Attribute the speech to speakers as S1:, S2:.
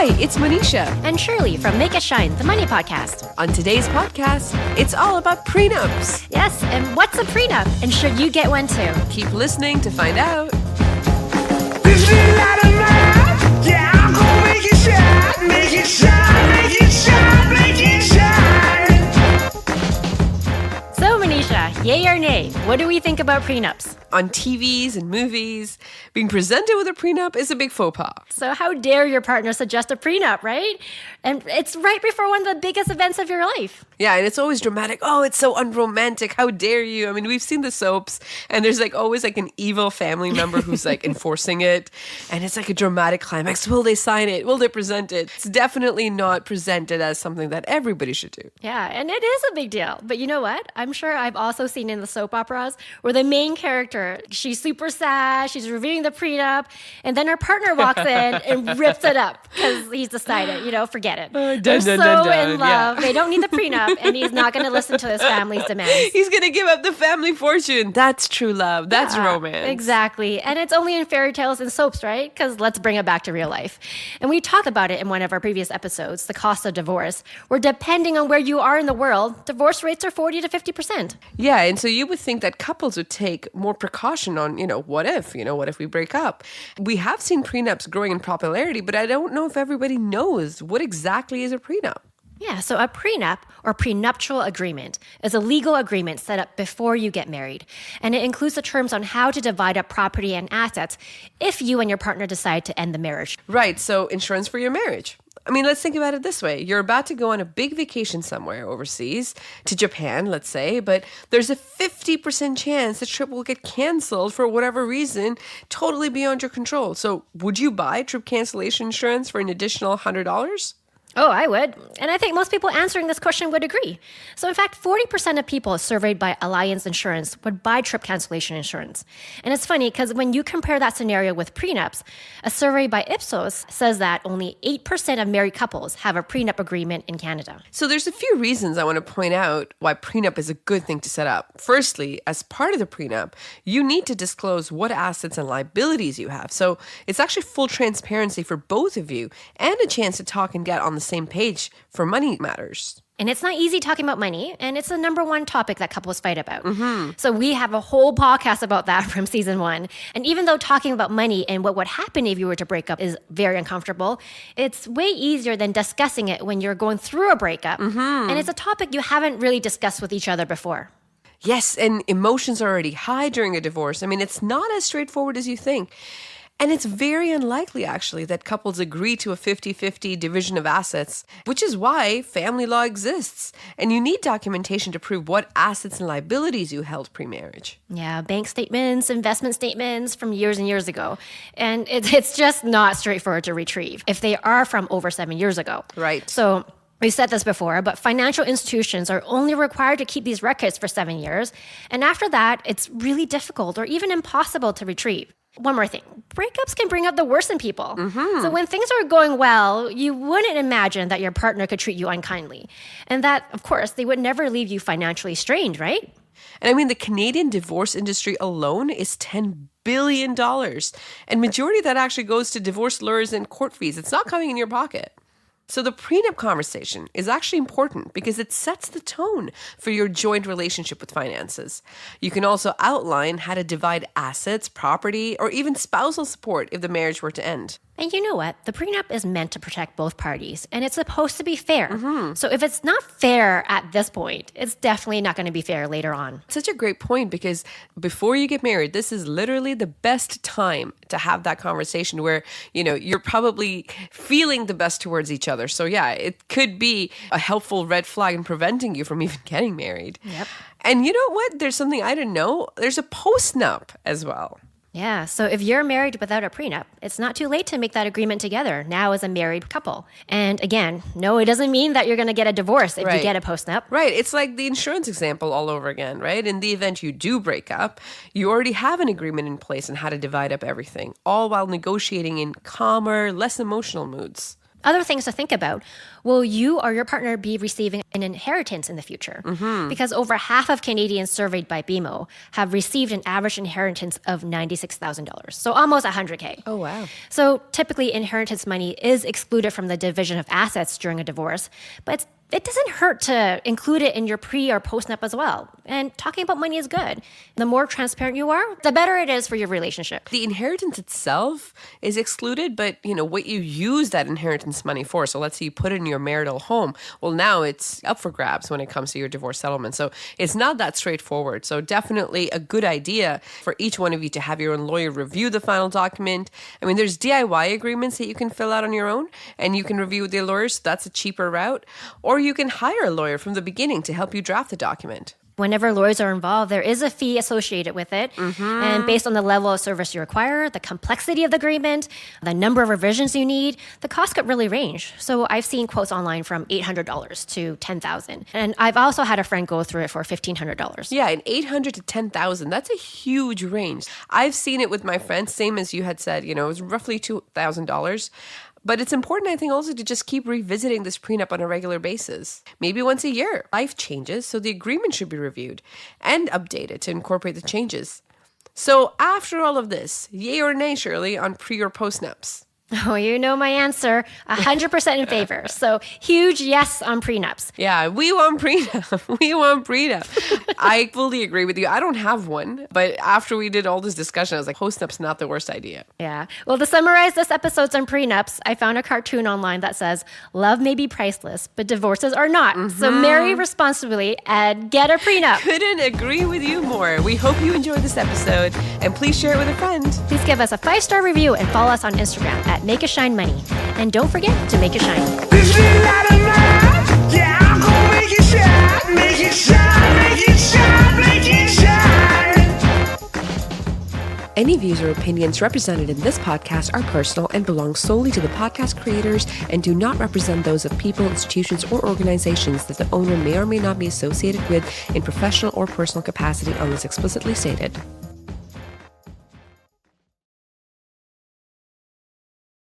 S1: Hi, it's Manisha.
S2: And Shirley from Make It Shine, the Money Podcast.
S1: On today's podcast, it's all about prenups.
S2: Yes, and what's a prenup? And should you get one too?
S1: Keep listening to find out.
S3: This is not a lie. Yeah, I'm gonna make it shine, make it shine, make it shine, make it shine.
S2: So, Manisha, yay or nay, what do we think about prenups?
S1: On TVs and movies, being presented with a prenup is a big faux pas.
S2: So how dare your partner suggest a prenup, right? And it's right before one of the biggest events of your life.
S1: Yeah, and it's always dramatic. Oh, it's so unromantic. How dare you? I mean, we've seen the soaps, and there's always an evil family member who's enforcing it. And it's a dramatic climax. Will they sign it? Will they present it? It's definitely not presented as something that everybody should do.
S2: Yeah, and it is a big deal. But you know what? I'm sure I've also seen in the soap operas where the main character, she's super sad, she's reviewing the prenup, and then her partner walks in and rips it up because he's decided, forget it. They're so in love.
S1: Yeah.
S2: They don't need the prenup, and he's not going to listen to his family's demands.
S1: He's going to give up the family fortune. That's true love. That's romance.
S2: Exactly. And it's only in fairy tales and soaps, right? Because let's bring it back to real life. And we talked about it in one of our previous episodes, the cost of divorce, where depending on where you are in the world, divorce rates are 40 to 50%.
S1: Yeah, and so you would think that couples would take more precaution on, what if we break up? We have seen prenups growing in popularity, but I don't know if everybody knows what exactly is a prenup.
S2: Yeah, so a prenup or prenuptial agreement is a legal agreement set up before you get married. And it includes the terms on how to divide up property and assets if you and your partner decide to end the marriage.
S1: Right, so insurance for your marriage. I mean, let's think about it this way. You're about to go on a big vacation somewhere overseas, to Japan, let's say, but there's a 50% chance the trip will get canceled for whatever reason, totally beyond your control. So would you buy trip cancellation insurance for an additional $100?
S2: Oh, I would. And I think most people answering this question would agree. So in fact, 40% of people surveyed by Alliance Insurance would buy trip cancellation insurance. And it's funny because when you compare that scenario with prenups, a survey by Ipsos says that only 8% of married couples have a prenup agreement in Canada.
S1: So there's a few reasons I want to point out why prenup is a good thing to set up. Firstly, as part of the prenup, you need to disclose what assets and liabilities you have. So it's actually full transparency for both of you and a chance to talk and get on the same page for money matters.
S2: And it's not easy talking about money, and it's the number one topic that couples fight about. Mm-hmm. So we have a whole podcast about that from season 1. And even though talking about money and what would happen if you were to break up is very uncomfortable, it's way easier than discussing it when you're going through a breakup. Mm-hmm. And it's a topic you haven't really discussed with each other before.
S1: Yes, and emotions are already high during a divorce. I mean, it's not as straightforward as you think. And it's very unlikely, actually, that couples agree to a 50-50 division of assets, which is why family law exists. And you need documentation to prove what assets and liabilities you held pre-marriage.
S2: Yeah, bank statements, investment statements from years and years ago. And it's just not straightforward to retrieve if they are from over 7 years ago.
S1: Right.
S2: So we've said this before, but financial institutions are only required to keep these records for 7 years. And after that, it's really difficult or even impossible to retrieve. One more thing. Breakups can bring up the worst in people. Mm-hmm. So when things are going well, you wouldn't imagine that your partner could treat you unkindly. And that, of course, they would never leave you financially strained, right?
S1: And I mean, the Canadian divorce industry alone is $10 billion. And majority of that actually goes to divorce lawyers and court fees. It's not coming in your pocket. So the prenup conversation is actually important because it sets the tone for your joint relationship with finances. You can also outline how to divide assets, property, or even spousal support if the marriage were to end.
S2: And you know what? The prenup is meant to protect both parties, and it's supposed to be fair. Mm-hmm. So if it's not fair at this point, it's definitely not going to be fair later on.
S1: Such a great point, because before you get married, this is literally the best time to have that conversation where, you're probably feeling the best towards each other. So yeah, it could be a helpful red flag in preventing you from even getting married.
S2: Yep.
S1: And you know what? There's something I didn't know. There's a postnup as well.
S2: Yeah, so if you're married without a prenup, it's not too late to make that agreement together now as a married couple. And again, no, it doesn't mean that you're going to get a divorce if you get a postnup.
S1: Right. It's like the insurance example all over again, right? In the event you do break up, you already have an agreement in place on how to divide up everything, all while negotiating in calmer, less emotional moods.
S2: Other things to think about. Will you or your partner be receiving an inheritance in the future? Because over half of Canadians surveyed by BMO have received an average inheritance of $96,000. So almost $100K.
S1: Oh, wow.
S2: So typically inheritance money is excluded from the division of assets during a divorce, but it doesn't hurt to include it in your pre or post-nup as well. And talking about money is good. The more transparent you are, the better it is for your relationship.
S1: The inheritance itself is excluded, but what you use that inheritance money for. So let's say you put it in your marital home. Well, now it's up for grabs when it comes to your divorce settlement. So it's not that straightforward. So definitely a good idea for each one of you to have your own lawyer review the final document. I mean, there's DIY agreements that you can fill out on your own and you can review with your lawyers. So that's a cheaper route. Or you can hire a lawyer from the beginning to help you draft the document.
S2: Whenever lawyers are involved, there is a fee associated with it. And based on the level of service you require, the complexity of the agreement, the number of revisions you need, the cost could really range. So I've seen quotes online from $800 to $10,000. And I've also had a friend go through it for $1,500.
S1: Yeah, and $800 to $10,000, that's a huge range. I've seen it with my friends, same as you had said, it was roughly $2,000. But it's important, I think, also to just keep revisiting this prenup on a regular basis. Maybe once a year. Life changes, so the agreement should be reviewed and updated to incorporate the changes. So after all of this, yay or nay, Shirley, on pre or post-nups?
S2: Oh, you know my answer, 100% in favor. So huge yes on prenups.
S1: Yeah, we want prenup. We want prenup. I fully agree with you. I don't have one, but after we did all this discussion, I was like, post-nup's not the worst idea.
S2: Yeah. Well, to summarize this episode's on prenups, I found a cartoon online that says, love may be priceless, but divorces are not. So marry responsibly and get a prenup.
S1: Couldn't agree with you more. We hope you enjoyed this episode, and please share it with a friend.
S2: Please give us a 5-star review and follow us on Instagram at Make It Shine Money. And don't forget to make it shine.
S3: This little light of mine, yeah, I'm gonna make it shine, make it shine, make it shine, make it shine.
S1: Any views or opinions represented in this podcast are personal and belong solely to the podcast creators and do not represent those of people, institutions, or organizations that the owner may or may not be associated with in professional or personal capacity unless explicitly stated.